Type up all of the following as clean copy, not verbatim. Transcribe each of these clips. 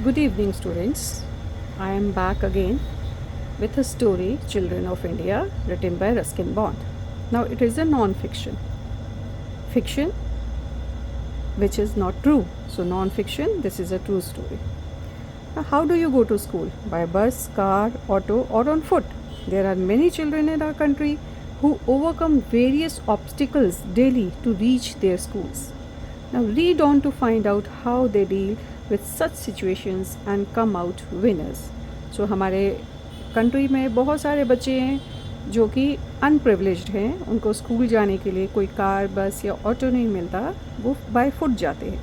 Good evening, students. I am back again with a story, Children of India, written by Ruskin Bond. Now, it is a non fiction. Fiction which is not true. So, non fiction, this is a true story. Now, how do you go to school? By bus, car, auto, or on foot? There are many children in our country who overcome various obstacles daily to reach their schools. Now, read on to find out how they deal with such situations and come out winners. So, हमारे country में बहुत सारे बच्चे हैं जो कि unprivileged हैं, उनको स्कूल जाने के लिए कोई कार, बस या ऑटो नहीं मिलता, वो बाय फुट जाते हैं।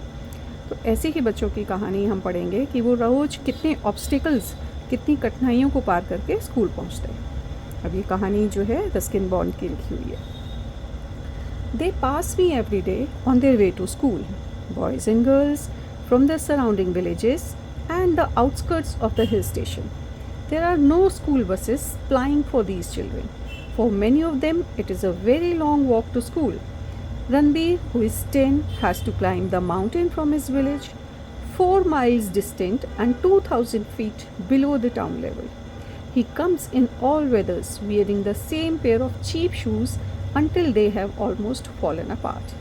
तो ऐसे ही बच्चों की कहानी हम पढ़ेंगे कि वो रोज़ कितने ऑब्स्टिकल्स, कितनी कठिनाइयों को पार करके स्कूल पहुंचते हैं। अब ये कहानी जो है रस्किन बॉन्ड की लिखी हुई है। They pass me every day on their way to school, boys and girls from the surrounding villages and the outskirts of the hill station. There are no school buses plying for these children. For many of them, it is a very long walk to school. Ranbir, who is 10, has to climb the mountain from his village, 4 miles distant and 2,000 feet below the town level. He comes in all weathers, wearing the same pair of cheap shoes until they have almost fallen apart.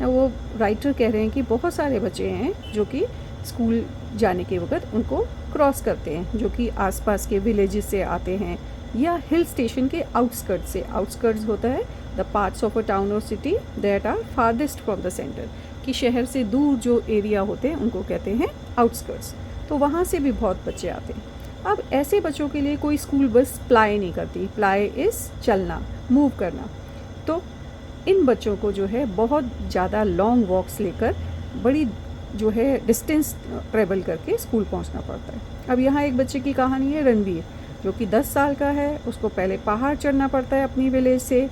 Now, वो writer कह रहे हैं कि बहुत सारे बच्चे हैं जो कि स्कूल जाने के वक्त उनको क्रॉस करते हैं, जो कि आसपास के विलेजेस से आते हैं या हिल स्टेशन के आउटस्कर्ट्स से। आउटस्कर्ट्स होता है the parts of a town और city that are farthest from the centre, कि शहर से दूर जो एरिया होते हैं उनको कहते हैं आउटस्कर्ट्स। तो वहाँ से भी बहुत बच्चे आते हैं। अब ऐसे बच्चों के लिए कोई स्कूल बस प्लाई नहीं करती। प्लाई इज़ चलना, मूव करना। तो इन बच्चों को जो है बहुत ज़्यादा लॉन्ग वॉक्स लेकर बड़ी जो है डिस्टेंस ट्रेवल करके स्कूल पहुंचना पड़ता है। अब यहाँ एक बच्चे की कहानी है, रणबीर, जो कि 10 साल का है। उसको पहले पहाड़ चढ़ना पड़ता है अपनी विलेज से,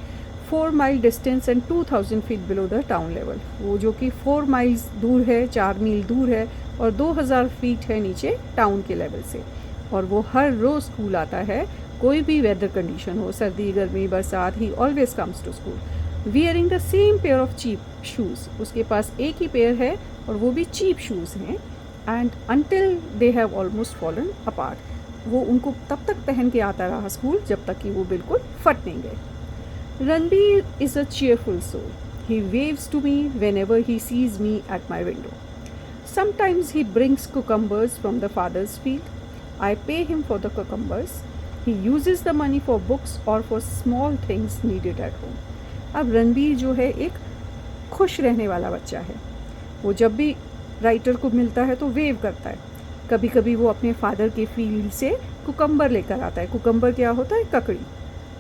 4 mile distance and 2000 feet below the town level. वो जो कि 4 माइल्स दूर है, 4 मील दूर है, और 2000 फीट है नीचे टाउन के लेवल से। और वो हर रोज़ स्कूल आता है, कोई भी वेदर कंडीशन हो, सर्दी, गर्मी, बरसात, ही always comes to school wearing the same pair of cheap shoes. उसके पास एक ही पेयर है और वो भी चीप शूज़ हैं। And until they have almost fallen apart, वो उनको तब तक पहन के आता रहा स्कूल जब तक कि वो बिल्कुल फट नहीं गए। Ranbir is a cheerful soul. He waves to me whenever he sees me at my window. Sometimes he brings cucumbers from the father's field. I pay him for the cucumbers. He uses the money for books or for small things needed at home. अब रणबीर जो है एक खुश रहने वाला बच्चा है। वो जब भी राइटर को मिलता है तो वेव करता है। कभी कभी वो अपने फादर के फील्ड से कुकम्बर लेकर आता है। कुकम्बर क्या होता है? ककड़ी।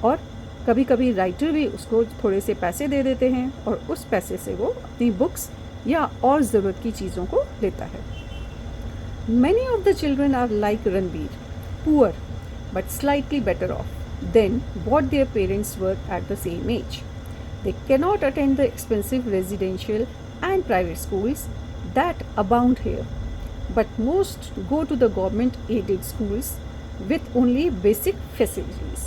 और कभी कभी राइटर भी उसको थोड़े से पैसे दे देते हैं और उस पैसे से वो अपनी बुक्स या और ज़रूरत की चीज़ों को लेता है। Many of the children are like Ranbir, poor but slightly better off than what their parents were at the same age. They cannot attend the expensive residential and private schools that abound here, but most go to the government aided schools with only basic facilities.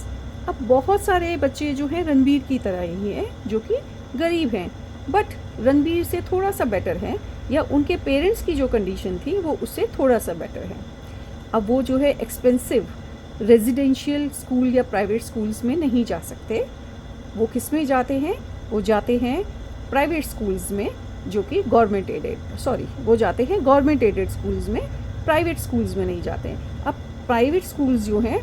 अब बहुत सारे बच्चे जो हैं रणबीर की तरह ही हैं, जो कि गरीब हैं, बट रणबीर से थोड़ा सा बेटर हैं, या उनके पेरेंट्स की जो कंडीशन थी वो उससे थोड़ा सा बेटर है। अब वो जो है एक्सपेंसिव रेजिडेंशियल स्कूल या प्राइवेट स्कूल्स में नहीं जा सकते। वो किस में जाते हैं? वो जाते हैं प्राइवेट स्कूल्स में, जो कि गवर्नमेंट एडेड, वो जाते हैं गवर्नमेंट एडेड स्कूल्स में, प्राइवेट स्कूल्स में नहीं जाते हैं। अब प्राइवेट स्कूल्स जो हैं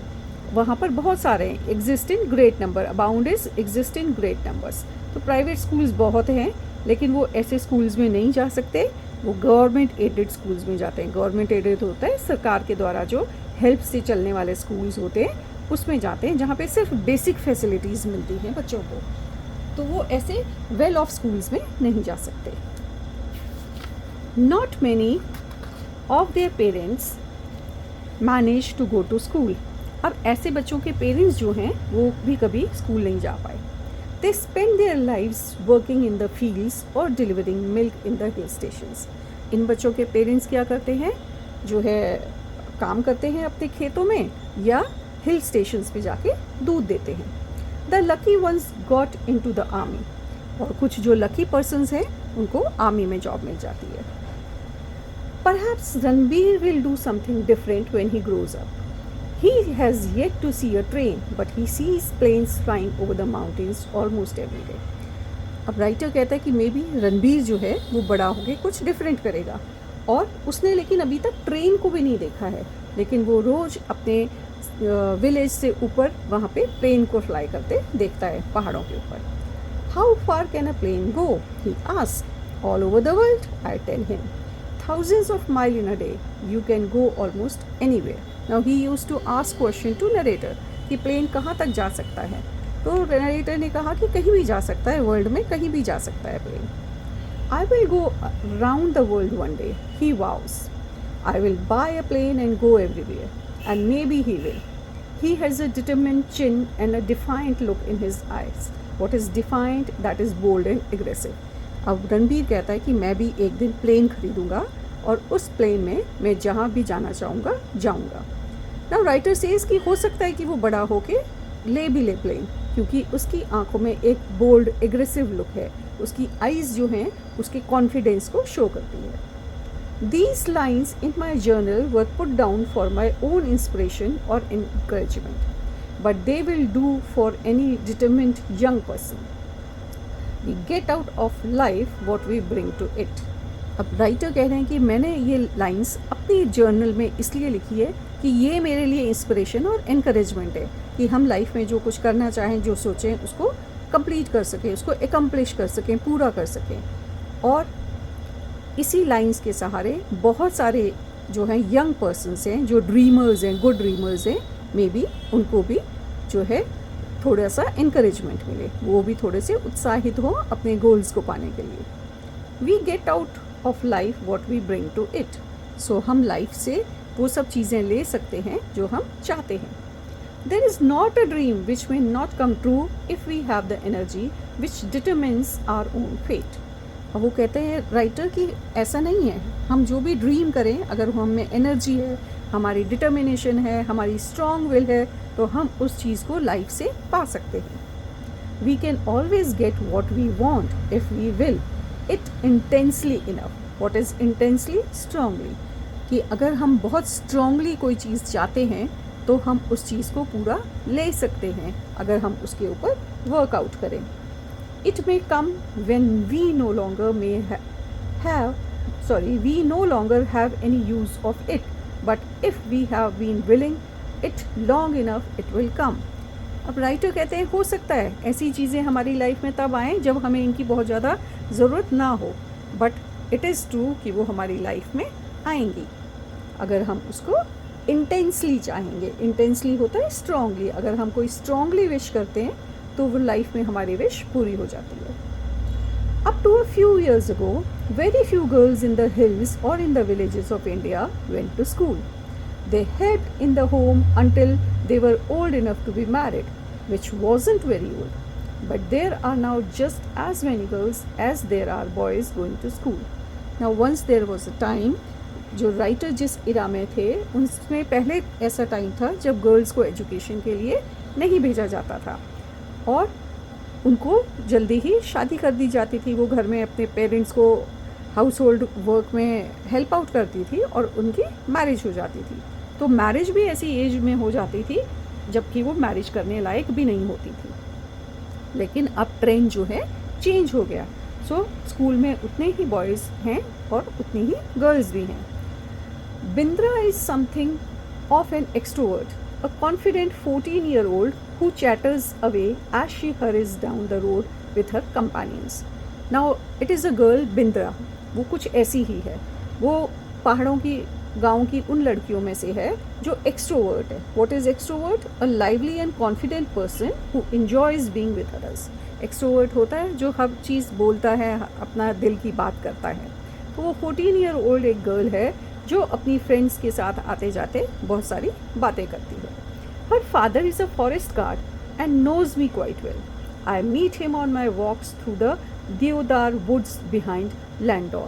वहाँ पर बहुत सारे हैं, exist in great number, abound is exist in great numbers. तो प्राइवेट स्कूल्स बहुत हैं, लेकिन वो ऐसे स्कूल्स में नहीं जा सकते, वो गवर्नमेंट एडेड स्कूल्स में जाते हैं। गवर्नमेंट एडेड होता है सरकार के द्वारा जो हेल्प से चलने वाले स्कूल्स होते हैं, उसमें जाते हैं, जहाँ पे सिर्फ बेसिक फैसिलिटीज़ मिलती हैं बच्चों को। तो वो ऐसे वेल ऑफ स्कूल्स में नहीं जा सकते। Not many of their parents manage to go to school. अब ऐसे बच्चों के पेरेंट्स जो हैं वो भी कभी स्कूल नहीं जा पाए। They spend their lives working in the fields or delivering milk in the hill stations. इन बच्चों के पेरेंट्स क्या करते हैं? जो है काम करते हैं अपने खेतों में या हिल स्टेशंस पे जाके दूध देते हैं। The lucky ones got into the army. और कुछ जो लकी पर्सन्स हैं उनको आर्मी में जॉब मिल जाती है। Perhaps Ranbir will do something different when he grows up. He has yet to see a train, but he sees planes flying over the mountains almost every day. अब writer कहता है कि may be Ranbir जो है वो बड़ा होके कुछ डिफरेंट करेगा, और उसने लेकिन अभी तक ट्रेन को भी नहीं देखा है, लेकिन वो रोज़ अपने विलेज से ऊपर वहाँ पे प्लेन को फ्लाई करते देखता है पहाड़ों के ऊपर. How far can a plane go, he asked. All over the world, I tell him. Thousands of miles in a day, you can go almost anywhere. Now he used to ask question to narrator कि plane कहाँ तक जा सकता है. तो narrator ने कहा कि कहीं भी जा सकता है, वर्ल्ड में कहीं भी जा सकता है plane. I will go round the world one day, he vows. I will buy a plane and go everywhere. And maybe he will. He has a determined chin and a defiant look in his eyes. What is defiant? That is bold and aggressive. अब रणबीर कहता है कि मैं भी एक दिन plane खरीदूंगा और उस प्लेन में मैं जहाँ भी जाना चाहूँगा जाऊँगा. नाउ राइटर सेज कि हो सकता है कि वो बड़ा होके ले भी ले प्लेन, क्योंकि उसकी आंखों में एक बोल्ड एग्रेसिव लुक है. उसकी आइज़ जो हैं उसके कॉन्फिडेंस को शो करती है. These lines in my journal were put down for my own inspiration or encouragement, but they will do for any determined young person. We get out of life what we bring to it. अब writer कह रहे हैं कि मैंने ये lines अपनी journal में इसलिए लिखी है कि ये मेरे लिए इंस्पिरेशन और इनकरेजमेंट है कि हम लाइफ में जो कुछ करना चाहें, जो सोचें, उसको कंप्लीट कर सकें, उसको एकम्प्लिश कर सकें, पूरा कर सकें. और इसी लाइंस के सहारे बहुत सारे जो हैं यंग पर्सनस हैं, जो ड्रीमर्स हैं, गुड ड्रीमर्स हैं, मे बी उनको भी जो है थोड़ा सा इनकरेजमेंट मिले, वो भी थोड़े से उत्साहित हों अपने गोल्स को पाने के लिए. We get out of life what we bring to it. So हम लाइफ से वो सब चीज़ें ले सकते हैं जो हम चाहते हैं. There is not a dream which may not come true if we have the energy which determines our own fate. और वो कहते हैं राइटर कि ऐसा नहीं है, हम जो भी ड्रीम करें, अगर हम में एनर्जी है, हमारी डिटर्मिनेशन है, हमारी स्ट्रॉन्ग विल है, तो हम उस चीज़ को लाइफ से पा सकते हैं. We can always get what we want if we will it intensely enough. What is intensely? Strongly. कि अगर हम बहुत स्ट्रांगली कोई चीज़ चाहते हैं तो हम उस चीज़ को पूरा ले सकते हैं अगर हम उसके ऊपर वर्कआउट करें. It may come when we no longer have any use of it, but if we have been willing it long enough, it will come. अब राइटर कहते हैं हो सकता है ऐसी चीज़ें हमारी लाइफ में तब आएँ जब हमें इनकी बहुत ज़्यादा ज़रूरत ना हो, बट इट इज़ ट्रू कि वो हमारी लाइफ में आएंगी अगर हम उसको इंटेंसली चाहेंगे. इंटेंसली होता है स्ट्रांगली. अगर हम कोई स्ट्रांगली विश करते हैं तो वो लाइफ में हमारी विश पूरी हो जाती है. Up to a few years ago, very few girls in the hills or in the villages of India went to school. They helped in the home until they were old enough to be married, which wasn't very old. But there are now just as many girls as there are boys going to school. Now once there was a time, जो writer जिस इरा में थे उसमें पहले ऐसा time था जब girls को एजुकेशन के लिए नहीं भेजा जाता था और उनको जल्दी ही शादी कर दी जाती थी. वो घर में अपने पेरेंट्स को हाउस होल्ड वर्क में हेल्प आउट करती थी और उनकी मैरिज हो जाती थी. तो मैरिज भी ऐसी एज में हो जाती थी जबकि वो मैरिज करने लायक भी नहीं होती थी. लेकिन अब ट्रेंड जो है चेंज हो गया. सो स्कूल में उतने ही बॉयज़ हैं और उतनी ही गर्ल्स भी हैं. Bindra is something of an extrovert, a confident 14-year-old who chatters away as she hurries down the road with her companions. Now it is a girl Bindra. वो कुछ ऐसी ही है. वो पहाड़ों की गाँव की उन लड़कियों में से है जो एक्सट्रोवर्ट है. What is extrovert? A lively and confident person who enjoys being with others. Extrovert होता है जो हर चीज़ बोलता है, अपना दिल की बात करता है. तो वो 14-year-old एक गर्ल है जो अपनी फ्रेंड्स के साथ आते जाते बहुत सारी बातें करती है. Her father is a forest guard and knows me quite well. I meet him on my walks through the Deodar woods behind Landor.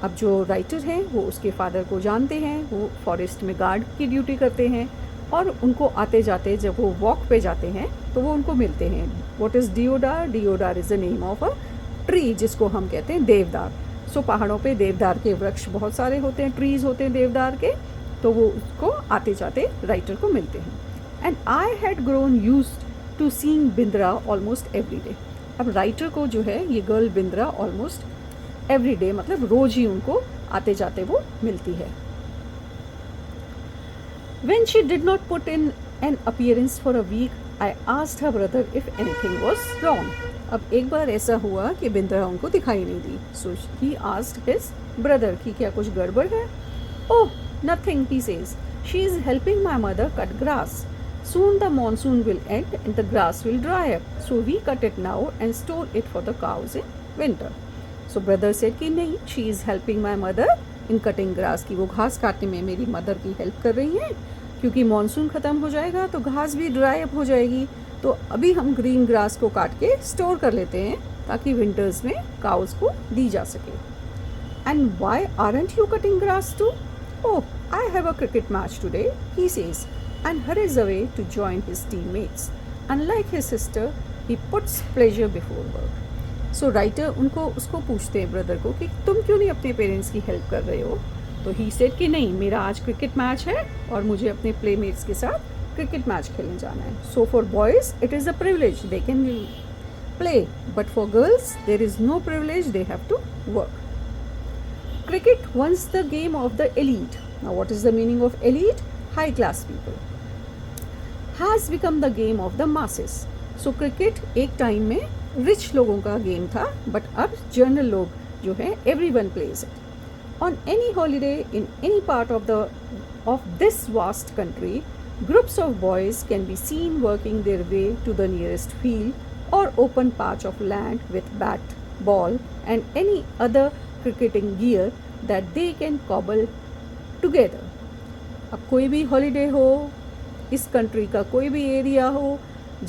अब जो राइटर हैं वो उसके फादर को जानते हैं. वो फॉरेस्ट में गार्ड की ड्यूटी करते हैं और उनको आते जाते जब वो वॉक पे जाते हैं तो वो उनको मिलते हैं. What is Deodar? Deodar is the name of a tree जिसको हम कहते हैं देवदार. सो पहाड़ों पे देवदार के वृक्ष बहुत सारे होते हैं, ट्रीज होते हैं देवदार के, तो वो उसको आते जाते राइटर को मिलते हैं. And I had grown used to seeing Bindra almost every day. अब राइटर को जो है ये girl Bindra almost every day मतलब रोज ही उनको आते जाते वो मिलती है. When she did not put in an appearance for a week, I asked her brother if anything was wrong. अब एक बार ऐसा हुआ कि बिंद्रा उनको दिखाई नहीं दी. So he asked his brother कि क्या कुछ गड़बड़ है. Oh, nothing, he says. She is helping my mother cut grass. Soon the monsoon will end and the grass will dry up. So we cut it now and store it for the cows in winter. So brother said कि नहीं, she is helping my mother in cutting grass, कि वो घास काटने में मेरी mother की help कर रही हैं, क्योंकि मानसून ख़त्म हो जाएगा तो घास भी ड्राई अप हो जाएगी, तो अभी हम ग्रीन ग्रास को काट के स्टोर कर लेते हैं ताकि विंटर्स में काउस को दी जा सके. And why aren't you cutting grass too? Oh, I have a cricket match today, he says, and hurries away to join his teammates. Unlike his sister, he puts pleasure before work. So writer उनको उसको पूछते हैं brother को कि तुम क्यों नहीं अपने पेरेंट्स की हेल्प कर रहे हो. तो he said कि नहीं, मेरा आज क्रिकेट मैच है और मुझे अपने प्लेमेट्स के साथ क्रिकेट मैच खेलने जाना है. So for boys it is a privilege, they can play, but for girls there is no privilege, they have to work. Cricket once the game of the elite. Now what is the meaning of elite? High class people. Has become the game of the masses. So cricket एक time में rich लोगों का game था, but अब general लोग जो है everyone plays it. On any holiday in any part of this vast country, groups of boys can be seen working their way to the nearest field or open patch of land with bat, ball and any other cricketing gear that they can cobble together. अब कोई भी holiday हो, इस country का कोई भी area हो,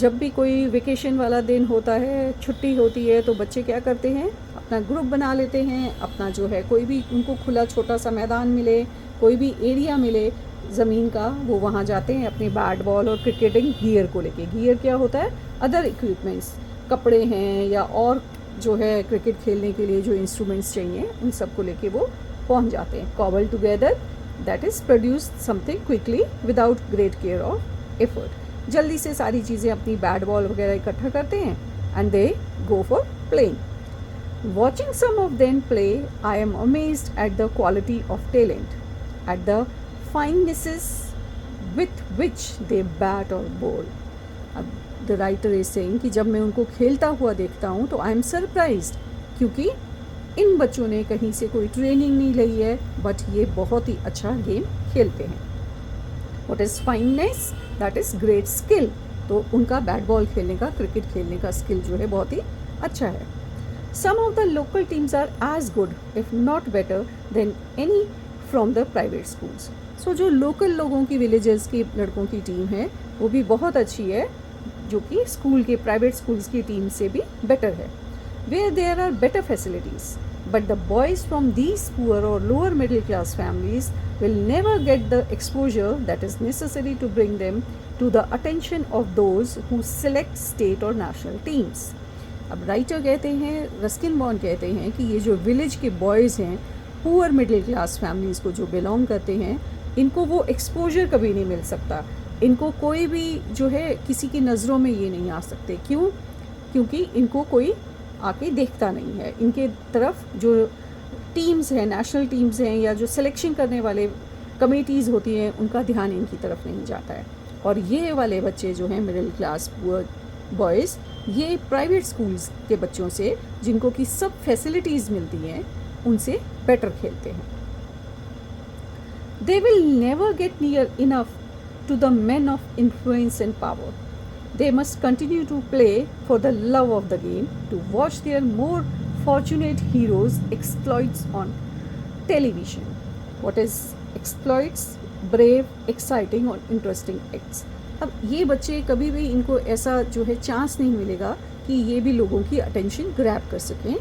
जब भी कोई वेकेशन वाला दिन होता है, छुट्टी होती है, तो बच्चे क्या करते हैं, अपना ग्रुप बना लेते हैं. अपना जो है कोई भी उनको खुला छोटा सा मैदान मिले, कोई भी एरिया मिले ज़मीन का, वो वहाँ जाते हैं अपने बैट बॉल और क्रिकेटिंग गियर को लेके. गियर क्या होता है? अदर इक्विपमेंट्स, कपड़े हैं या और जो है क्रिकेट खेलने के लिए जो इंस्ट्रूमेंट्स चाहिए, उन सब को लेके वो पहुँच जाते हैं. Cobble together, that is produce something quickly without great care of effort. जल्दी से सारी चीज़ें अपनी बैट बॉल वगैरह इकट्ठा करते हैं and they go for playing. Watching some of them play, I am amazed at the quality of talent, at the finenesses with which they bat or bowl. अब the writer is saying कि जब मैं उनको खेलता हुआ देखता हूँ तो I am surprised, क्योंकि इन बच्चों ने कहीं से कोई ट्रेनिंग नहीं ली है, बट ये बहुत ही अच्छा गेम खेलते हैं. What is fineness? That is great skill. तो उनका बैट बॉल खेलने का, क्रिकेट खेलने का स्किल जो है बहुत ही अच्छा है. Some of the local teams are as good if not better than any from the private schools. So जो लोकल लोगों की, विलेजेस के लड़कों की टीम है, वो भी बहुत अच्छी है, जो कि स्कूल के, प्राइवेट स्कूल्स की टीम से भी बेटर है. Where there are better facilities, but the boys from these poor or lower middle class families will never get the exposure that is necessary to bring them to the attention of those who select state or national teams. अब writer कहते हैं, Ruskin bond कहते हैं कि ये जो village के boys हैं, पुअर मिडिल क्लास फैमिलीज़ को जो बिलोंग करते हैं, इनको वो एक्सपोजर कभी नहीं मिल सकता. इनको कोई भी जो है किसी की नज़रों में ये नहीं आ सकते. क्यों? क्योंकि इनको कोई आके देखता नहीं है. इनके तरफ जो टीम्स हैं, नेशनल टीम्स हैं, या जो सिलेक्शन करने वाले कमेटीज़ होती हैं, उनका ध्यान इनकी तरफ नहीं जाता है. और ये वाले बच्चे जो हैं मिडिल क्लास पुअर बॉयज़, ये प्राइवेट स्कूल्स के बच्चों से, जिनको कि सब फैसिलिटीज़ मिलती हैं, उनसे बेटर खेलते हैं. They will never get near enough to the men of influence and power. They must continue to play for the love of the game, to watch their more fortunate heroes' exploits on television. What is exploits? Brave, exciting और interesting acts. अब ये बच्चे कभी भी, इनको ऐसा जो है चांस नहीं मिलेगा कि ये भी लोगों की अटेंशन ग्रैब कर सकें,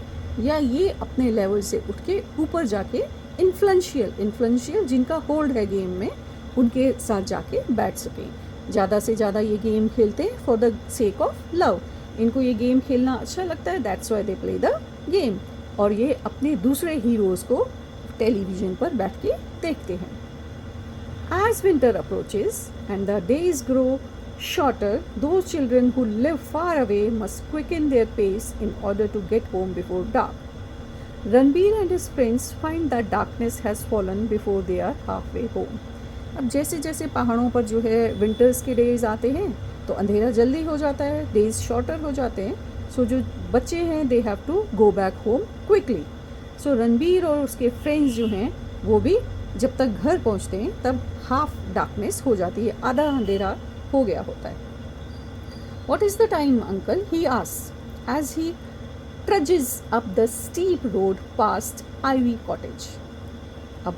या ये अपने लेवल से उठ के ऊपर जाके इन्फ्लुएंशियल जिनका होल्ड है गेम में, उनके साथ जाके बैठ सकें. ज़्यादा से ज़्यादा ये गेम खेलते हैं for the sake of love. इनको ये गेम खेलना अच्छा लगता है, that's why they play the game. और ये अपने दूसरे हीरोज़ को टेलीविज़न पर बैठ के देखते हैं. As winter approaches and the days grow shorter, those children who live far away must quicken their pace in order to get home before dark. Ranbir and his friends find that darkness has fallen before they are halfway home. अब जैसे जैसे पहाड़ों पर जो है winters के days आते हैं तो अंधेरा जल्दी हो जाता है, डेज शॉर्टर हो जाते हैं. सो जो बच्चे हैं they have to go back home quickly. So Ranbir और उसके फ्रेंड्स जो हैं वो भी जब तक घर पहुंचते हैं तब हाफ डार्कनेस हो जाती है, आधा अंधेरा हो गया होता है. What is the time uncle, he asks as he trudges up the steep road past Ivy cottage. अब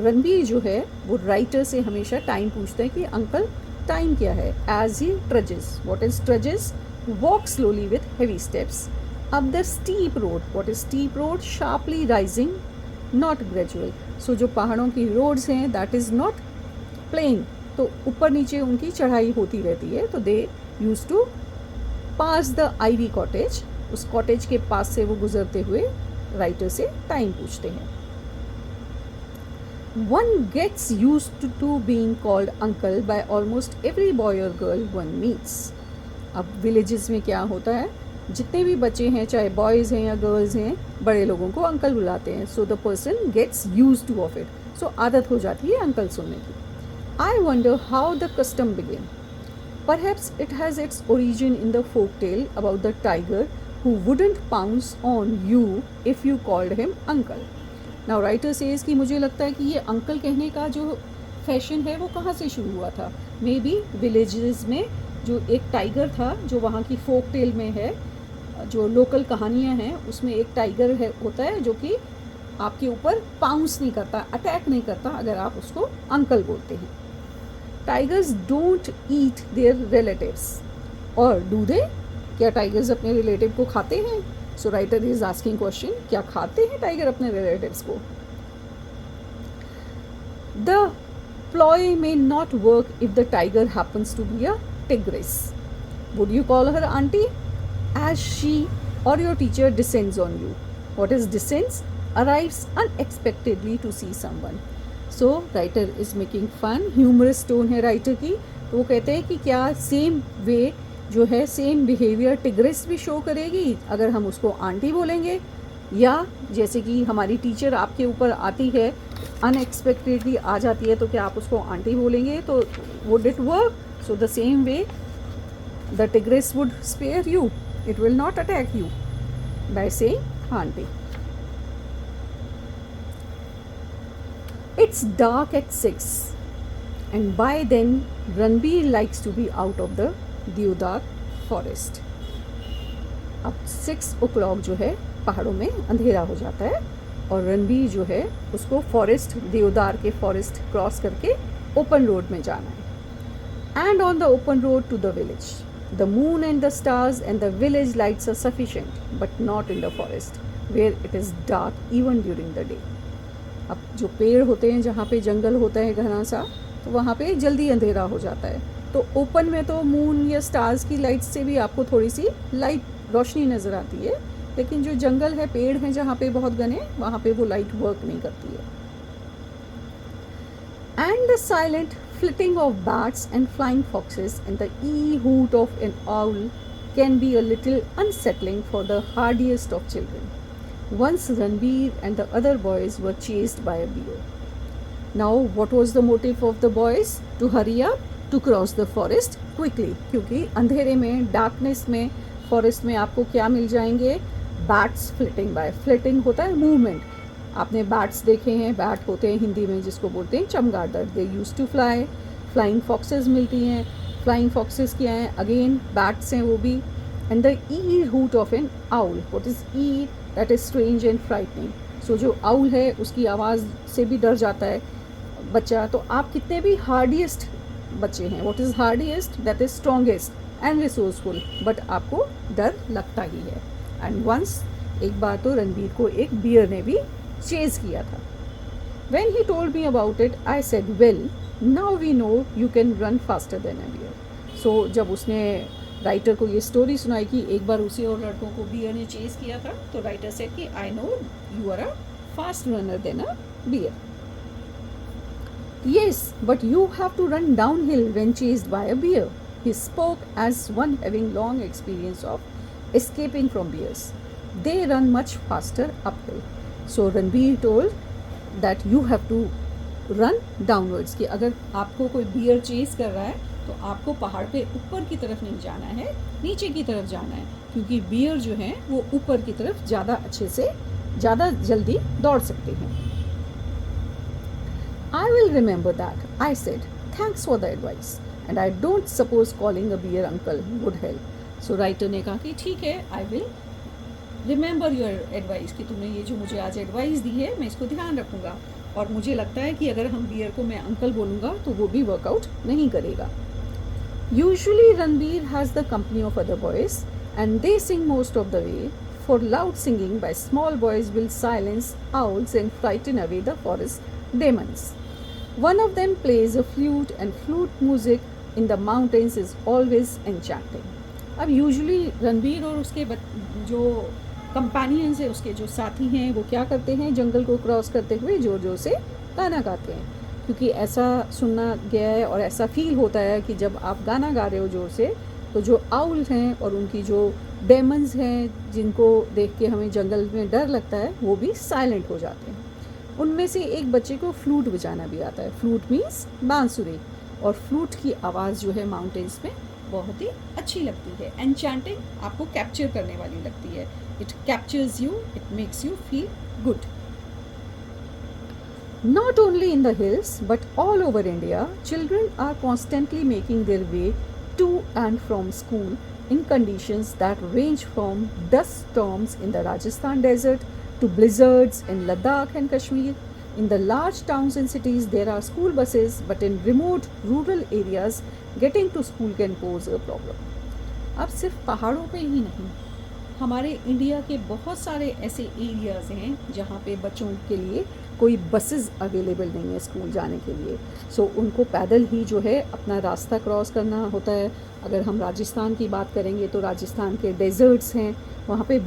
रणबीर जो है वो राइटर से हमेशा टाइम पूछता है कि अंकल टाइम क्या है. As he trudges, what is trudges, walk slowly with heavy steps up the steep road. What is steep road, sharply rising not gradual. So जो पहाड़ों की रोड्स हैं दैट इज़ नॉट प्लेन, तो ऊपर नीचे उनकी चढ़ाई होती रहती है. तो they use to pass the Ivy cottage. उस कॉटेज के पास से वो गुजरते हुए राइटर से टाइम पूछते हैं. One gets used to being called uncle by almost every boy or girl one meets. अब विलेजेस में क्या होता है, जितने भी बच्चे हैं चाहे बॉयज़ हैं या गर्ल्स हैं, बड़े लोगों को अंकल बुलाते हैं. So the person gets use to of it. So आदत हो जाती है अंकल सुनने की. I wonder how the custom begin. Perhaps it has its origin in the folk tale about the tiger who wouldn't pounce on you if you called him uncle. Now writer says कि मुझे लगता है कि ये uncle कहने का जो fashion है वो कहाँ से शुरू हुआ था. मे बी विलेजेस में जो एक टाइगर था जो वहाँ की फोक टेल में है, जो लोकल कहानियाँ हैं उसमें एक टाइगर है होता है जो कि आपके ऊपर पाउंस नहीं करता, अटैक नहीं करता अगर आप उसको अंकल बोलते हैं. Tigers don't eat their relatives. और डू दे, क्या टाइगर्स अपने रिलेटिव को खाते हैं. So writer is asking question, क्या खाते हैं टाइगर अपने रिलेटिव्स को. The ploy may not work if the tiger happens to be a tigress. Would you call her aunty as she और your teacher descends on you. What is descends, arrives unexpectedly to see someone. So writer is making fun, humerus tone है writer की. तो वो कहते हैं कि क्या same way जो है, सेम बिहेवियर टिग्रेस भी शो करेगी अगर हम उसको आंटी बोलेंगे, या जैसे कि हमारी टीचर आपके ऊपर आती है अनएक्सपेक्टेडली आ जाती है तो क्या आप उसको आंटी बोलेंगे. तो would it work. So the same way the tigress would spare you, it will not attack you by saying aunty. It's dark at 6 and by then Ranbir likes to be out of the Deodar forest. अब 6 o'clock जो है पहाड़ों में अंधेरा हो जाता है और रणबीर जो है उसको फॉरेस्ट, देवदार के फॉरेस्ट क्रॉस करके ओपन रोड में जाना है. And on the open road to the village the moon and the stars and the village lights are sufficient but not in the forest where it is dark even during the day. अब जो पेड़ होते हैं, जहाँ पे जंगल होता है घना सा, तो वहाँ पे जल्दी अंधेरा हो जाता है. तो ओपन में तो मून या स्टार्स की लाइट से भी आपको थोड़ी सी लाइट रोशनी नज़र आती है, लेकिन जो जंगल है, पेड़ हैं जहाँ पे बहुत घने, वहाँ पे वो लाइट वर्क नहीं करती है. And the silent flitting of bats and flying foxes and the eerie hoot of an owl can be a little unsettling for the hardiest of children. Once Ranbir and the other boys were chased by a bear. Now what was the motive of the boys? To hurry up, to cross the forest quickly. क्योंकि अंधेरे में, darkness में, forest में आपको क्या मिल जाएंगे? Bats flitting bye. Flitting होता है मूवमेंट. आपने बैट्स देखे हैं, बैट होते हैं हिंदी में जिसको बोलते हैं चमगादड़. They use to fly. Flying foxes मिलती हैं. फ्लाइंग फॉक्सेस क्या हैं? अगेन बैट्स हैं वो भी. And the eerie hoot of an owl. What is eerie? That is strange and frightening. So जो आउल है उसकी आवाज़ से भी डर जाता है बच्चा. तो आप कितने भी हार्डिएस्ट बच्चे हैं, what is hardiest? That is strongest and resourceful, but आपको डर लगता ही है. एंड वंस, एक बार तो रणबीर को एक बियर ने भी चेज किया था. When he told me about it I said well now we know you can run faster than a bear. So जब उसने राइटर को ये स्टोरी सुनाई कि एक बार उसे और लड़कों को बियर ने चेस किया था, तो राइटर से कि I know you are a fast runner than a bear. Yes, but you have to run downhill when chased by a bear. He spoke as one having long experience of escaping from bears. They run much faster uphill. So Ranbir told that you have to run downwards. कि अगर आपको कोई beer chess कर रहा है तो आपको पहाड़ पे ऊपर की तरफ नहीं जाना है, नीचे की तरफ जाना है, क्योंकि बियर जो हैं वो ऊपर की तरफ ज़्यादा अच्छे से ज़्यादा जल्दी दौड़ सकते हैं. I will remember that, I said. Thanks for the advice. And I don't suppose calling a beer uncle would help. So writer ने कहा कि ठीक है, I will remember your advice, कि तुमने ये जो मुझे आज एडवाइस दी है मैं इसको ध्यान रखूँगा. और मुझे लगता है कि अगर हम बियर को मैं अंकल बोलूँगा तो वो भी वर्कआउट नहीं करेगा. Usually Ranbir has the company of other boys and they sing most of the way, for loud singing by small boys will silence owls and frighten away the forest demons. One of them plays a flute and flute music in the mountains is always enchanting. अब usually Ranbir और उसके जो companions है, उसके जो साथी हैं, वो क्या करते हैं, जंगल को क्रॉस करते हुए ज़ोर ज़ोर से गाना गाते हैं, क्योंकि ऐसा सुनना गया है और ऐसा फील होता है कि जब आप गाना गा रहे हो ज़ोर से, तो जो आउल हैं और उनकी जो डेमन्स हैं जिनको देख के हमें जंगल में डर लगता है, वो भी साइलेंट हो जाते हैं. उनमें से एक बच्चे को फ्लूट बजाना भी आता है. फ्लूट मीन्स बांसुरी, और फ्लूट की आवाज़ जो है माउंटेन्स में बहुत ही अच्छी लगती है. एन्चेंटिंग, आपको कैप्चर करने वाली लगती है. It captures you, it makes you feel good. Not only in the hills but all over India, children are constantly making their way to and from school in conditions that range from dust storms in the Rajasthan desert to blizzards in Ladakh and Kashmir. In the large towns and cities, there are school buses, but in remote rural areas, getting to school can pose a problem. अब सिर्फ पहाड़ों पे ही नहीं, हमारे India के बहुत सारे ऐसे एरियाज़ हैं जहाँ पे बच्चों के लिए कोई बसेस अवेलेबल नहीं है स्कूल जाने के लिए. सो उनको पैदल ही जो है अपना रास्ता क्रॉस करना होता है. अगर हम राजस्थान की बात करेंगे तो राजस्थान के डेजर्ट्स हैं, वहाँ पे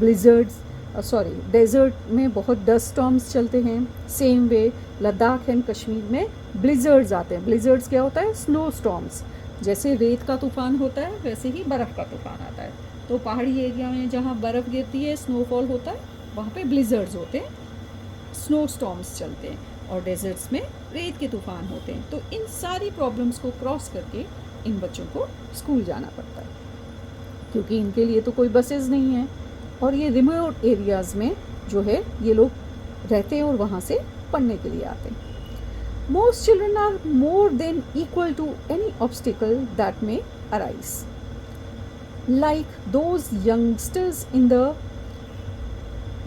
डेजर्ट में बहुत डस्ट स्टॉर्म्स चलते हैं. Same way Ladakh and Kashmir में ब्लिजर्ड्स आते हैं. ब्लिजर्ड्स क्या होता है, स्नो स्टॉर्म्स. जैसे रेत का तूफ़ान होता है वैसे ही बर्फ़ का तूफ़ान आता है. तो पहाड़ी एरिया में जहाँ बर्फ़ गिरती है, स्नोफॉल होता है, वहाँ पे ब्लिजर्ड्स होते हैं, स्नो स्टॉर्म्स चलते हैं. और डेजर्ट्स में रेत के तूफ़ान होते हैं. तो इन सारी प्रॉब्लम्स को क्रॉस करके इन बच्चों को स्कूल जाना पड़ता है, क्योंकि इनके लिए तो कोई बसेस नहीं है. और ये रिमोट एरियाज़ में जो है ये लोग रहते हैं और वहाँ से पढ़ने के लिए आते हैं. Most children are more than equal to any obstacle that may arise, like those youngsters in the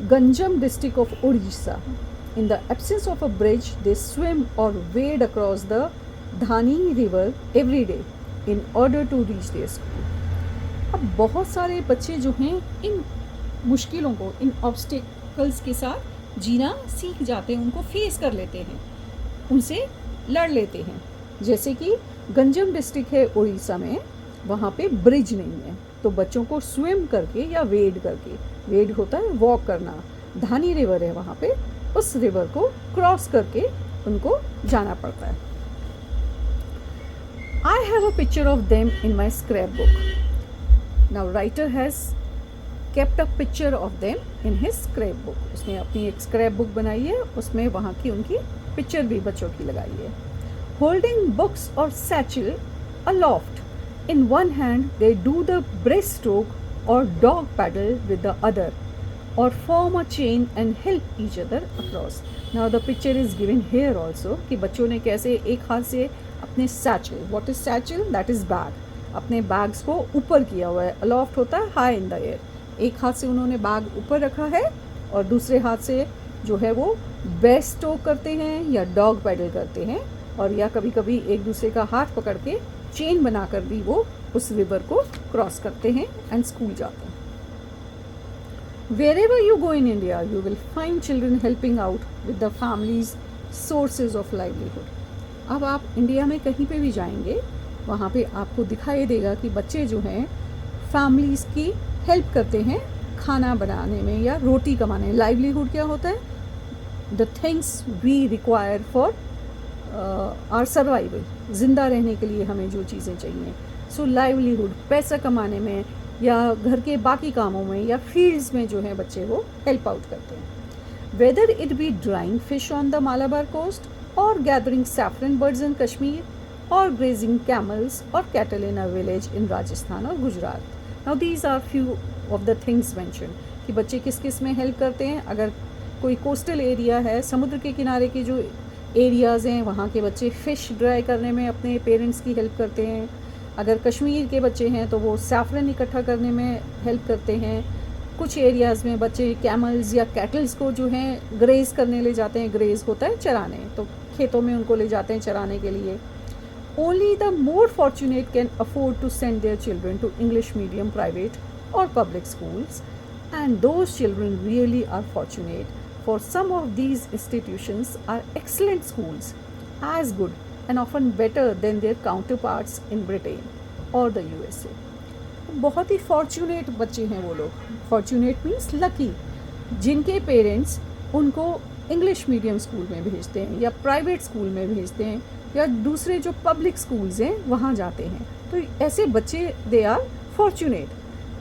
Ganjam district of Odisha. In the absence of a bridge, they swim or wade across the Dhani river every day in order to reach their school. अब बहुत सारे बच्चे जो हैं इन मुश्किलों को, इन obstacles के साथ जीना सीख जाते हैं, उनको फेस कर लेते हैं, उनसे लड़ लेते हैं. जैसे कि गंजम डिस्ट्रिक्ट है उड़ीसा में, वहाँ पे ब्रिज नहीं है, तो बच्चों को स्विम करके या वेड करके, वेड होता है वॉक करना, धानी रिवर है वहाँ पे, उस रिवर को क्रॉस करके उनको जाना पड़ता है. I have a picture of them in my scrapbook. Now writer has kept a picture of them in his scrapbook. उसने अपनी एक स्क्रैप बुक बनाई है, उसमें वहाँ की उनकी पिक्चर भी बच्चों की लगाई है. Holding books or satchel aloft. In one hand, they do the breaststroke or dog paddle with the other, or form a chain and help each other across. Now the picture is given here also कि बच्चों ने कैसे एक हाथ से अपने satchel, what is satchel? That is bag, अपने bags को ऊपर किया हुआ है. aloft होता है high in the air. एक हाथ से उन्होंने बैग ऊपर रखा है और दूसरे हाथ से जो है वो breast stroke करते हैं या dog paddle करते हैं, और या कभी कभी एक दूसरे का हाथ पकड़ के चेन बनाकर भी वो उस रिवर को क्रॉस करते हैं एंड स्कूल जाते हैं. Wherever you go in India, you will find children helping out with the family's sources of livelihood. अब आप इंडिया में कहीं पे भी जाएंगे, वहाँ पे आपको दिखाई देगा कि बच्चे जो हैं फैमिलीज़ की हेल्प करते हैं खाना बनाने में या रोटी कमाने में। लाइवलीहुड क्या होता है? The things we require for our survival, ज़िंदा रहने के लिए हमें जो चीज़ें चाहिए। सो लाइवलीहुड, पैसा कमाने में या घर के बाकी कामों में या फील्ड्स में जो है बच्चे वो हेल्प आउट करते हैं। Whether it be drawing fish on the Malabar coast और gathering saffron birds in Kashmir और ग्रेजिंग कैमल्स और cattle in a village in Rajasthan और Gujarat. Now these are few of the things mention कि बच्चे किस किस में हेल्प करते हैं। अगर कोई कोस्टल एरिया है, समुद्र के किनारे के जो एरियाज़ हैं, वहाँ के बच्चे फ़िश ड्राई करने में अपने पेरेंट्स की हेल्प करते हैं। अगर कश्मीर के बच्चे हैं तो वो सैफरन इकट्ठा करने में हेल्प करते हैं। कुछ एरियाज़ में बच्चे कैमल्स या कैटल्स को जो हैं ग्रेज़ करने ले जाते हैं। ग्रेज़ होता है चराने, तो खेतों में उनको ले जाते हैं चराने के लिए। Only the more fortunate can afford to send their children to English medium private or public schools, and those children really are fortunate, for some of these institutions are excellent schools, as good and often better than their counterparts in Britain or the USA. बहुत ही fortunate बच्चे हैं वो लोग। Fortunate means lucky, जिनके parents उनको English medium school में भेजते हैं या प्राइवेट स्कूल में भेजते हैं या दूसरे जो पब्लिक स्कूल्स हैं वहाँ जाते हैं। तो ऐसे बच्चे दे आर फॉर्चुनेट।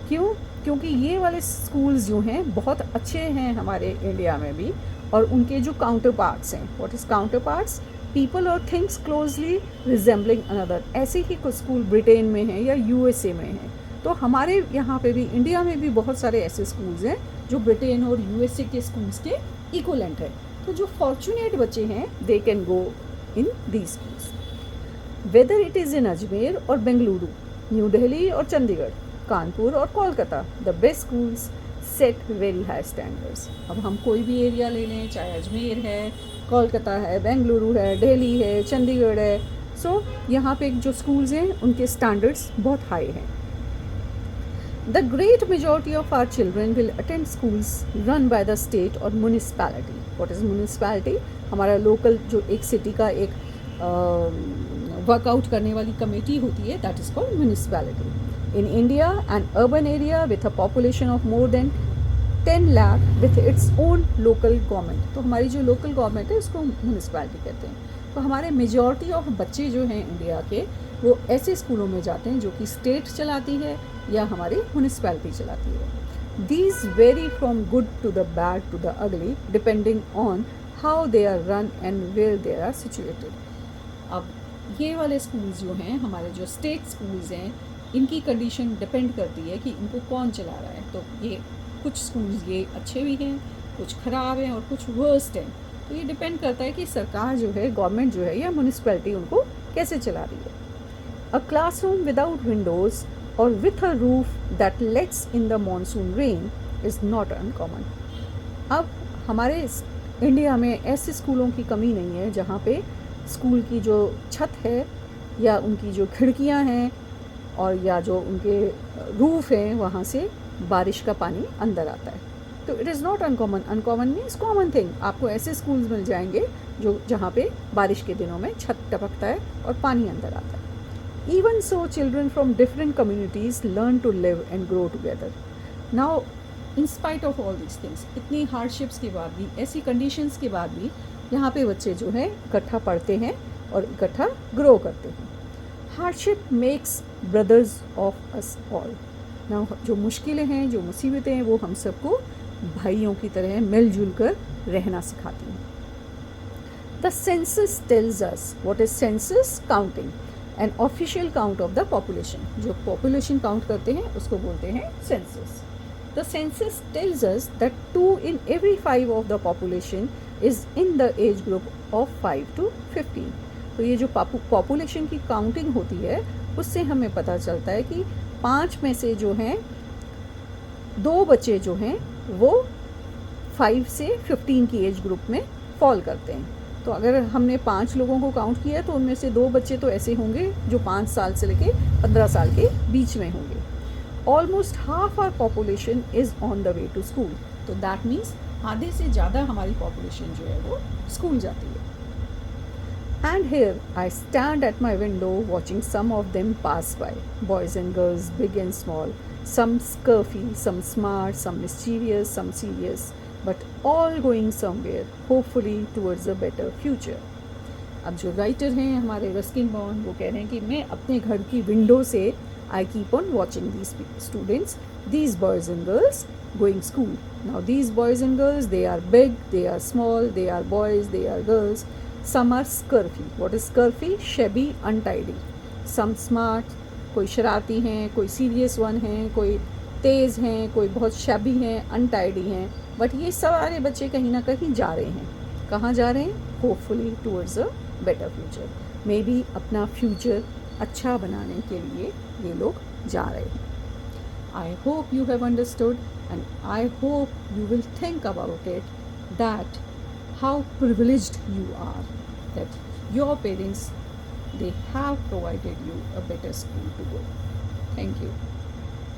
क्यों? क्योंकि ये वाले स्कूल्स जो हैं बहुत अच्छे हैं हमारे इंडिया में भी, और उनके जो काउंटर पार्ट्स हैं, what is counter parts? People और थिंग्स क्लोजली रिजेंबलिंग अनदर। ऐसे ही कुछ स्कूल ब्रिटेन में हैं या यूएसए में हैं। तो हमारे यहाँ पे भी, इंडिया में भी बहुत सारे ऐसे स्कूल्स हैं जो ब्रिटेन और यूएसए के स्कूल्स के इक्वलेंट है। तो जो फॉर्चुनेट बच्चे हैं they can go in these schools. Whether it is in Ajmer or Bengaluru, New Delhi or Chandigarh, Kanpur or Kolkata, the best schools set very high standards. अब हम कोई भी एरिया ले लें, चाहे अजमेर है, कोलकाता है, बेंगलुरु है, दिल्ली है, चंडीगढ़ है, सो यहाँ पे जो स्कूल्स हैं उनके स्टैंडर्ड्स बहुत हाई हैं. The great majority of our children will attend schools run by the state or municipality. What is municipality? हमारा लोकल जो एक सिटी का एक वर्कआउट करने वाली कमेटी होती है, that is called municipality. In India N urban area with a population of more than 10 lakh with its own local government. तो हमारी जो लोकल गवर्नमेंट है उसको म्यूनिसिपैलिटी कहते हैं. तो हमारे मेजॉरिटी ऑफ बच्चे जो हैं इंडिया के वो ऐसे स्कूलों में जाते हैं जो कि स्टेट चलाती है या हमारी म्यूनिसिपैलिटी चलाती है. These vary from good to the bad to the ugly depending on how they are run and where they are situated. अब ये वाले स्कूल्स जो हैं, हमारे जो स्टेट स्कूल्स हैं, इनकी कंडीशन डिपेंड करती है कि इनको कौन चला रहा है. तो ये कुछ स्कूल्स ये अच्छे भी हैं, कुछ ख़राब हैं और कुछ वर्स्ट हैं. तो ये डिपेंड करता है कि सरकार जो है, गवर्नमेंट जो है या म्यूनिसिपैलिटी उनको कैसे चला रही है. अ क्लासरूम विदाउट विंडोज़ और with a roof that let's in the monsoon rain is not uncommon. अब हमारे इंडिया में ऐसे स्कूलों की कमी नहीं है जहाँ पे स्कूल की जो छत है या उनकी जो खिड़कियाँ हैं और या जो उनके रूफ हैं वहाँ से बारिश का पानी अंदर आता है. तो it is not uncommon. Uncommon means common thing. आपको ऐसे स्कूल्स मिल जाएंगे जो जहाँ पे बारिश के दिनों में छत टपकता है और पानी अंदर आता है. Even so, children from different communities learn to live and grow together. Now, in spite of all these things, इतनी hardships के बाद भी, ऐसी conditions के बाद भी यहाँ पे बच्चे जो हैं इकट्ठा पढ़ते हैं और इकट्ठा grow करते हैं. Hardship makes brothers of us all. Now, जो मुश्किलें हैं, जो मुसीबतें हैं, वो हम सबको भाइयों की तरह मिलजुल कर रहना सिखाती हैं. The census tells us. What is census? Counting. An official count of the population. जो population count करते हैं उसको बोलते हैं census. The census tells us that 2 in every 5 of the population is in the age group of 5 to 15. तो ये जो population की counting होती है उससे हमें पता चलता है कि 5 में से जो हैं 2 बच्चे जो हैं वो 5 से 15 की एज ग्रुप में फॉल करते हैं. तो अगर हमने 5 लोगों को काउंट किया तो उनमें से 2 बच्चे तो ऐसे होंगे जो 5 साल से लेके 15 साल के बीच में होंगे. Almost half our population is on the way to school. तो दैट मीन्स आधे से ज़्यादा हमारी पॉपुलेशन जो है वो स्कूल जाती है. And here I stand at my window watching some of them pass by, boys and girls, big and small, some scurfy, some smart, some mischievous, some serious, but all going somewhere, hopefully towards a better future. अब जो writer हैं हमारे Ruskin bond वो कह रहे हैं कि मैं अपने घर की विंडो से I keep on watching these students, these boys and girls going school. Now these boys and girls, they are big, they are small, they are boys, they are girls. Some are scurfy. What is scurfy? Shabby, untidy. Some smart, कोई शरारती हैं, कोई serious one हैं, कोई तेज़ हैं, कोई बहुत शैबी हैं, अनटाइडी हैं. बट ये सारे बच्चे कहीं ना कहीं जा रहे हैं. कहाँ जा रहे हैं? Hopefully towards a better future. May be अपना फ्यूचर अच्छा बनाने के लिए ये लोग जा रहे हैं. I hope you have understood, and I hope you will think about it, that how privileged you are, that your parents, they have provided you a better school to go. Thank you.